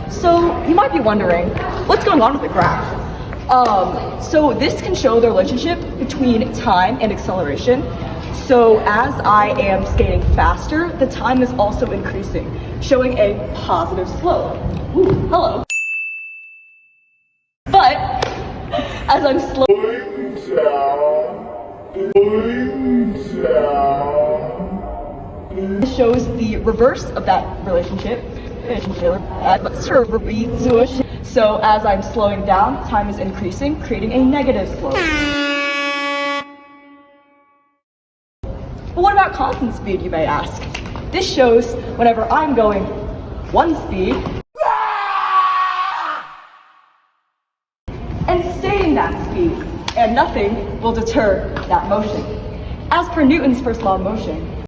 So you might be wondering, what's going on with the graph? So this can show the relationship between time and acceleration. So as I am skating faster, the time is also increasing, showing a positive slope. Ooh, hello. But as I'm slowing down, it shows the reverse of that relationship. So as I'm slowing down, time is increasing, creating a negative slope. But what about constant speed, you may ask? This shows whenever I'm going one speed and staying that speed, and nothing will deter that motion. As per Newton's first law of motion,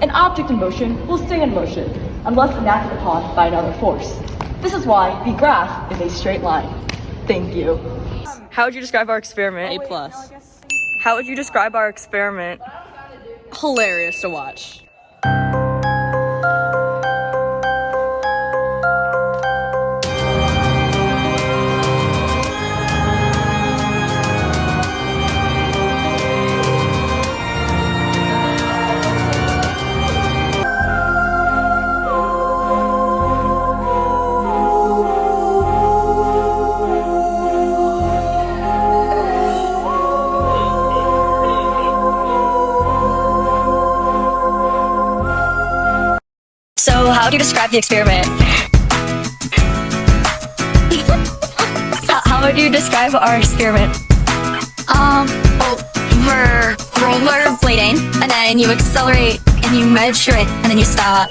an object in motion will stay in motion unless enacted upon by another force. This is why the graph is a straight line. Thank you. How would you describe our experiment? A+. How would you describe our experiment? Hilarious to watch. So how would you describe the experiment? How would you describe our experiment? We're rollerblading, and then you accelerate, and you measure it, and then you stop.